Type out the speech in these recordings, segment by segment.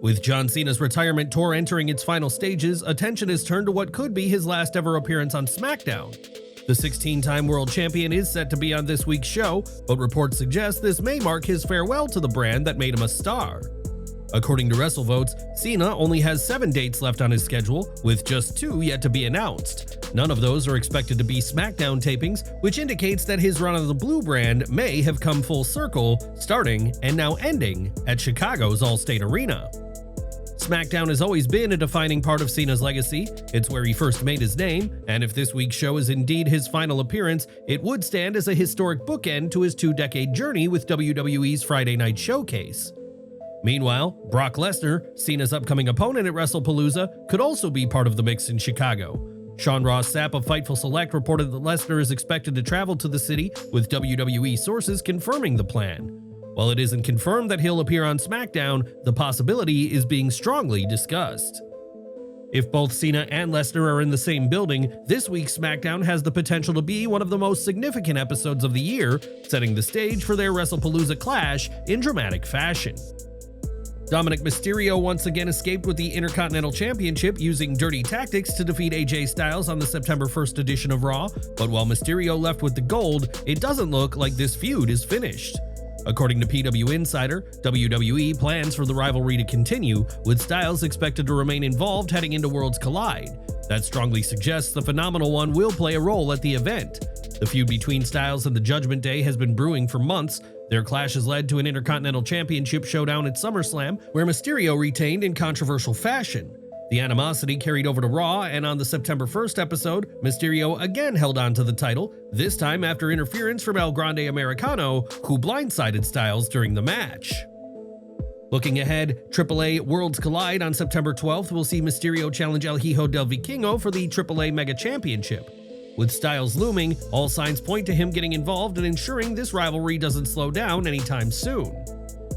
With John Cena's retirement tour entering its final stages, attention is turned to what could be his last ever appearance on SmackDown. The 16-time world champion is set to be on this week's show, but reports suggest this may mark his farewell to the brand that made him a star. According to WrestleVotes, Cena only has 7 dates left on his schedule, with just 2 yet to be announced. None of those are expected to be SmackDown tapings, which indicates that his run on the Blue brand may have come full circle, starting and now ending at Chicago's Allstate Arena. SmackDown has always been a defining part of Cena's legacy. It's where he first made his name, and if this week's show is indeed his final appearance, it would stand as a historic bookend to his 2-decade journey with WWE's Friday Night Showcase. Meanwhile, Brock Lesnar, Cena's upcoming opponent at WrestlePalooza, could also be part of the mix in Chicago. Sean Ross Sapp of Fightful Select reported that Lesnar is expected to travel to the city, with WWE sources confirming the plan. While it isn't confirmed that he'll appear on SmackDown, the possibility is being strongly discussed. If both Cena and Lesnar are in the same building, this week's SmackDown has the potential to be one of the most significant episodes of the year, setting the stage for their WrestlePalooza clash in dramatic fashion. Dominik Mysterio once again escaped with the Intercontinental Championship using dirty tactics to defeat AJ Styles on the September 1st edition of Raw, but while Mysterio left with the gold, it doesn't look like this feud is finished. According to PW Insider, WWE plans for the rivalry to continue, with Styles expected to remain involved heading into Worlds Collide. That strongly suggests the Phenomenal One will play a role at the event. The feud between Styles and the Judgment Day has been brewing for months. Their clash has led to an Intercontinental Championship showdown at SummerSlam, where Mysterio retained in controversial fashion. The animosity carried over to Raw, and on the September 1st episode, Mysterio again held on to the title, this time after interference from El Grande Americano, who blindsided Styles during the match. Looking ahead, AAA Worlds Collide on September 12th will see Mysterio challenge El Hijo del Vikingo for the AAA Mega Championship. With Styles looming, all signs point to him getting involved and ensuring this rivalry doesn't slow down anytime soon.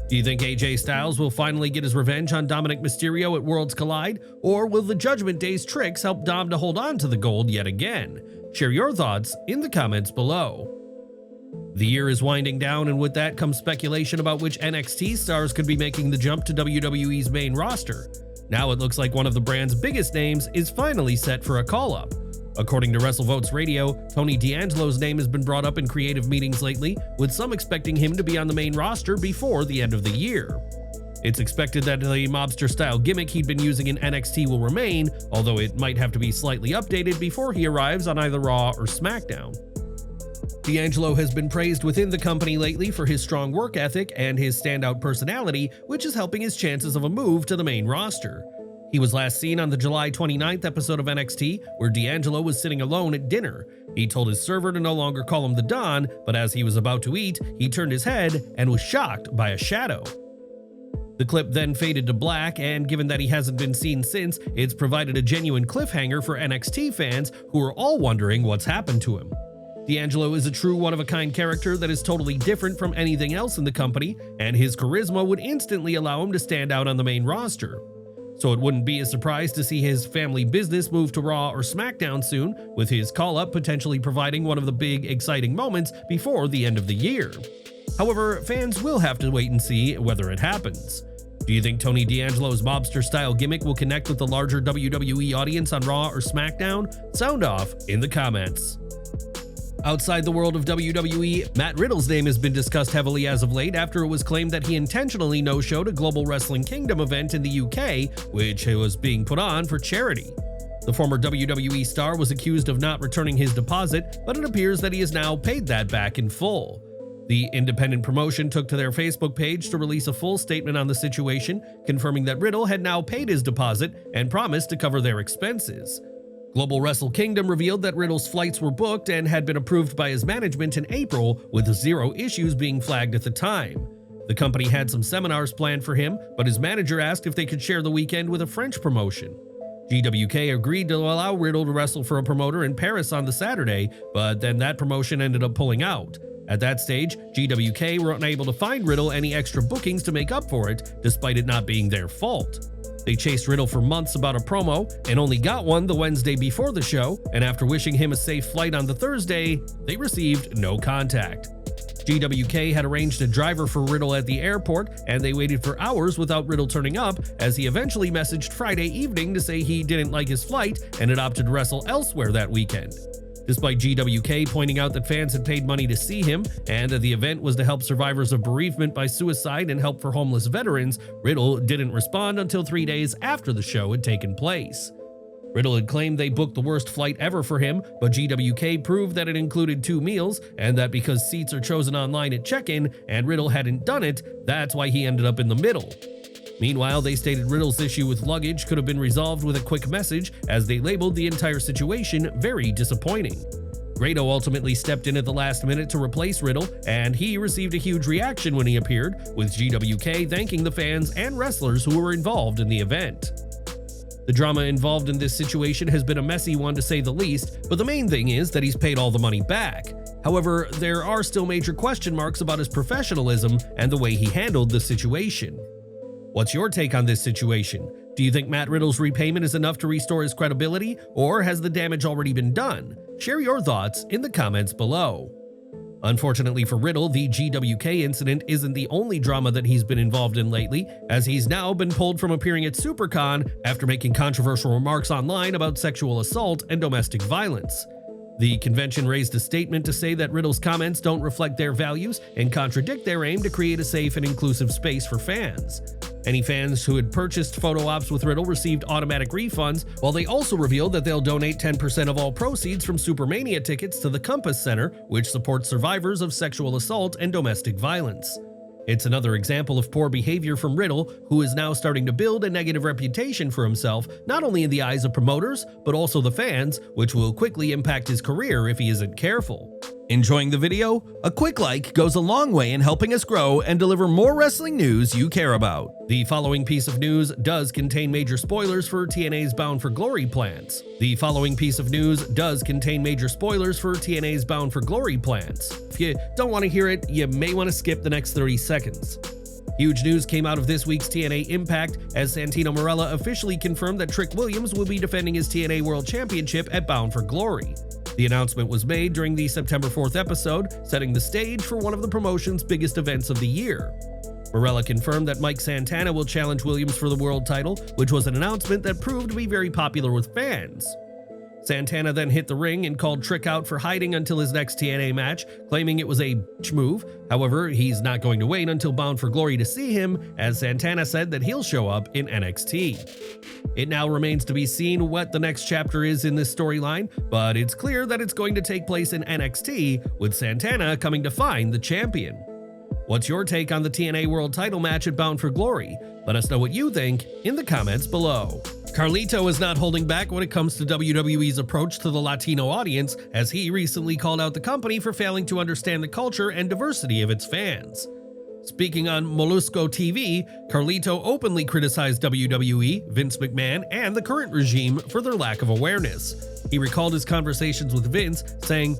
Do you think AJ Styles will finally get his revenge on Dominik Mysterio at Worlds Collide, or will the Judgment Day's tricks help Dom to hold on to the gold yet again? Share your thoughts in the comments below. The year is winding down, and with that comes speculation about which NXT stars could be making the jump to WWE's main roster. Now it looks like one of the brand's biggest names is finally set for a call-up. According to WrestleVotes Radio, Tony D'Angelo's name has been brought up in creative meetings lately, with some expecting him to be on the main roster before the end of the year. It's expected that the mobster-style gimmick he'd been using in NXT will remain, although it might have to be slightly updated before he arrives on either Raw or SmackDown. D'Angelo has been praised within the company lately for his strong work ethic and his standout personality, which is helping his chances of a move to the main roster. He was last seen on the July 29th episode of NXT, where D'Angelo was sitting alone at dinner. He told his server to no longer call him the Don, but as he was about to eat, he turned his head and was shocked by a shadow. The clip then faded to black, and given that he hasn't been seen since, it's provided a genuine cliffhanger for NXT fans who are all wondering what's happened to him. D'Angelo is a true one-of-a-kind character that is totally different from anything else in the company, and his charisma would instantly allow him to stand out on the main roster. So it wouldn't be a surprise to see his family business move to Raw or SmackDown soon, with his call-up potentially providing one of the big, exciting moments before the end of the year. However, fans will have to wait and see whether it happens. Do you think Tony D'Angelo's mobster-style gimmick will connect with the larger WWE audience on Raw or SmackDown? Sound off in the comments. Outside the world of WWE, Matt Riddle's name has been discussed heavily as of late after it was claimed that he intentionally no-showed a Global Wrestling Kingdom event in the UK, which was being put on for charity. The former WWE star was accused of not returning his deposit, but it appears that he has now paid that back in full. The independent promotion took to their Facebook page to release a full statement on the situation, confirming that Riddle had now paid his deposit and promised to cover their expenses. Global Wrestle Kingdom revealed that Riddle's flights were booked and had been approved by his management in April, with 0 issues being flagged at the time. The company had some seminars planned for him, but his manager asked if they could share the weekend with a French promotion. GWK agreed to allow Riddle to wrestle for a promoter in Paris on the Saturday, but then that promotion ended up pulling out. At that stage, GWK were unable to find Riddle any extra bookings to make up for it, despite it not being their fault. They chased Riddle for months about a promo, and only got one the Wednesday before the show, and after wishing him a safe flight on the Thursday, they received no contact. GWK had arranged a driver for Riddle at the airport, and they waited for hours without Riddle turning up, as he eventually messaged Friday evening to say he didn't like his flight and had opted to wrestle elsewhere that weekend. Despite GWK pointing out that fans had paid money to see him, and that the event was to help survivors of bereavement by suicide and help for homeless veterans, Riddle didn't respond until 3 days after the show had taken place. Riddle had claimed they booked the worst flight ever for him, but GWK proved that it included 2 meals, and that because seats are chosen online at check-in and Riddle hadn't done it, that's why he ended up in the middle. Meanwhile, they stated Riddle's issue with luggage could have been resolved with a quick message, as they labeled the entire situation very disappointing. Grado ultimately stepped in at the last minute to replace Riddle, and he received a huge reaction when he appeared, with GWK thanking the fans and wrestlers who were involved in the event. The drama involved in this situation has been a messy one to say the least, but the main thing is that he's paid all the money back. However, there are still major question marks about his professionalism and the way he handled the situation. What's your take on this situation? Do you think Matt Riddle's repayment is enough to restore his credibility, or has the damage already been done? Share your thoughts in the comments below. Unfortunately for Riddle, the GWK incident isn't the only drama that he's been involved in lately, as he's now been pulled from appearing at SiouxperCon after making controversial remarks online about sexual assault and domestic violence. The convention raised a statement to say that Riddle's comments don't reflect their values and contradict their aim to create a safe and inclusive space for fans. Any fans who had purchased photo ops with Riddle received automatic refunds, while they also revealed that they'll donate 10% of all proceeds from Supermania tickets to the Compass Center, which supports survivors of sexual assault and domestic violence. It's another example of poor behavior from Riddle, who is now starting to build a negative reputation for himself, not only in the eyes of promoters, but also the fans, which will quickly impact his career if he isn't careful. Enjoying the video? A quick like goes a long way in helping us grow and deliver more wrestling news you care about. The following piece of news does contain major spoilers for TNA's Bound for Glory plans. If you don't want to hear it, you may want to skip the next 30 seconds. Huge news came out of this week's TNA Impact, as Santino Marella officially confirmed that Trick Williams will be defending his TNA World Championship at Bound for Glory. The announcement was made during the September 4th episode, setting the stage for one of the promotion's biggest events of the year. Marella confirmed that Mike Santana will challenge Williams for the world title, which was an announcement that proved to be very popular with fans. Santana then hit the ring and called Trick out for hiding until his next TNA match, claiming it was a bitch move. However, he's not going to wait until Bound for Glory to see him, as Santana said that he'll show up in NXT. It now remains to be seen what the next chapter is in this storyline, but it's clear that it's going to take place in NXT, with Santana coming to find the champion. What's your take on the TNA World title match at Bound for Glory? Let us know what you think in the comments below. Carlito is not holding back when it comes to WWE's approach to the Latino audience, as he recently called out the company for failing to understand the culture and diversity of its fans. Speaking on Molusco TV, Carlito openly criticized WWE, Vince McMahon, and the current regime for their lack of awareness. He recalled his conversations with Vince, saying,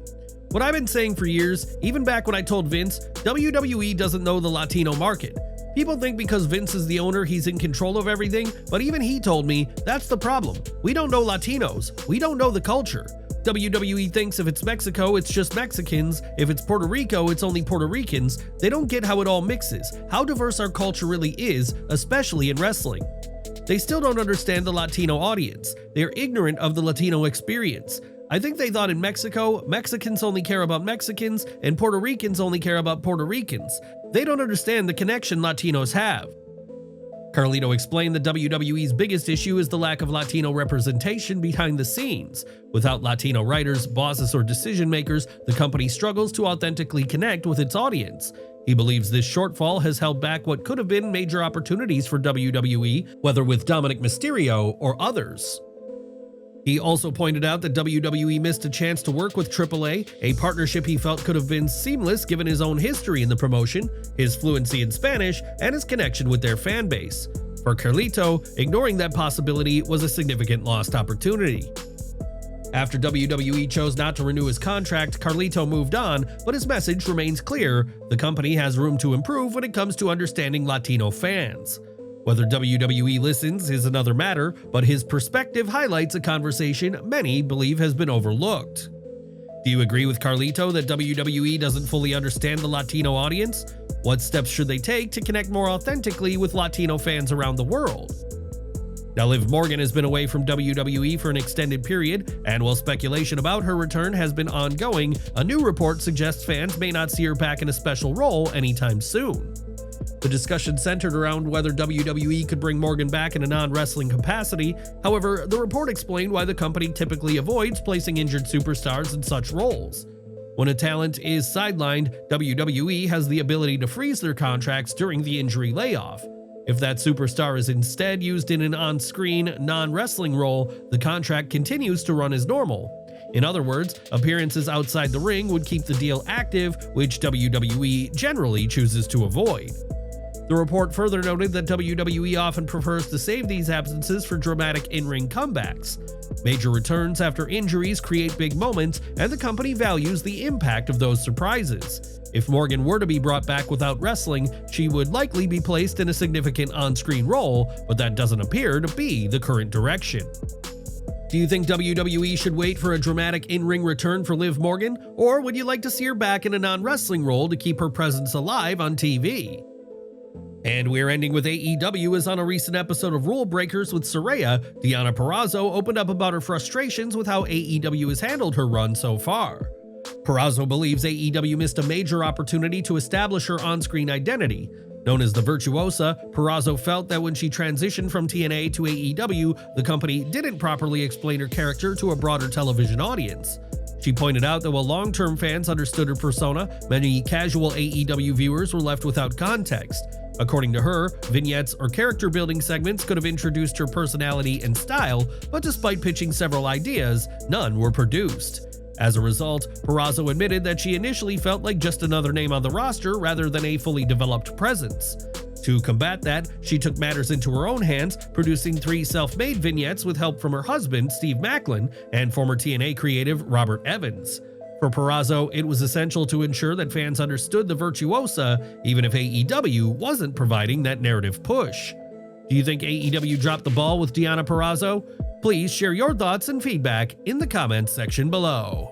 "What I've been saying for years, even back when I told Vince, WWE doesn't know the Latino market. People think because Vince is the owner, he's in control of everything, but even he told me, that's the problem. We don't know Latinos. We don't know the culture. WWE thinks if it's Mexico, it's just Mexicans. If it's Puerto Rico, it's only Puerto Ricans. They don't get how it all mixes, how diverse our culture really is, especially in wrestling. They still don't understand the Latino audience. They're ignorant of the Latino experience. I think they thought in Mexico, Mexicans only care about Mexicans and Puerto Ricans only care about Puerto Ricans. They don't understand the connection Latinos have." Carlito explained that WWE's biggest issue is the lack of Latino representation behind the scenes. Without Latino writers, bosses, or decision makers, the company struggles to authentically connect with its audience. He believes this shortfall has held back what could have been major opportunities for WWE, whether with Dominik Mysterio or others. He also pointed out that WWE missed a chance to work with AAA, a partnership he felt could have been seamless given his own history in the promotion, his fluency in Spanish, and his connection with their fan base. For Carlito, ignoring that possibility was a significant lost opportunity. After WWE chose not to renew his contract, Carlito moved on, but his message remains clear: the company has room to improve when it comes to understanding Latino fans. Whether WWE listens is another matter, but his perspective highlights a conversation many believe has been overlooked. Do you agree with Carlito that WWE doesn't fully understand the Latino audience? What steps should they take to connect more authentically with Latino fans around the world? Now, Liv Morgan has been away from WWE for an extended period, and while speculation about her return has been ongoing, a new report suggests fans may not see her back in a special role anytime soon. The discussion centered around whether WWE could bring Morgan back in a non-wrestling capacity. However, the report explained why the company typically avoids placing injured superstars in such roles. When a talent is sidelined, WWE has the ability to freeze their contracts during the injury layoff. If that superstar is instead used in an on-screen, non-wrestling role, the contract continues to run as normal. In other words, appearances outside the ring would keep the deal active, which WWE generally chooses to avoid. The report further noted that WWE often prefers to save these absences for dramatic in-ring comebacks. Major returns after injuries create big moments, and the company values the impact of those surprises. If Morgan were to be brought back without wrestling, she would likely be placed in a significant on-screen role, but that doesn't appear to be the current direction. Do you think WWE should wait for a dramatic in-ring return for Liv Morgan, or would you like to see her back in a non-wrestling role to keep her presence alive on TV? And we're ending with AEW, as on a recent episode of Rule Breakers with Saraya, Deonna Purrazzo opened up about her frustrations with how AEW has handled her run so far. Purrazzo believes AEW missed a major opportunity to establish her on-screen identity. Known as the Virtuosa, Purrazzo felt that when she transitioned from TNA to AEW, the company didn't properly explain her character to a broader television audience. She pointed out that while long-term fans understood her persona, many casual AEW viewers were left without context. According to her, vignettes or character-building segments could have introduced her personality and style, but despite pitching several ideas, none were produced. As a result, Purrazzo admitted that she initially felt like just another name on the roster rather than a fully developed presence. To combat that, she took matters into her own hands, producing 3 self-made vignettes with help from her husband, Steve Macklin, and former TNA creative Robert Evans. For Purrazzo, it was essential to ensure that fans understood the Virtuosa, even if AEW wasn't providing that narrative push. Do you think AEW dropped the ball with Deonna Purrazzo? Please share your thoughts and feedback in the comments section below.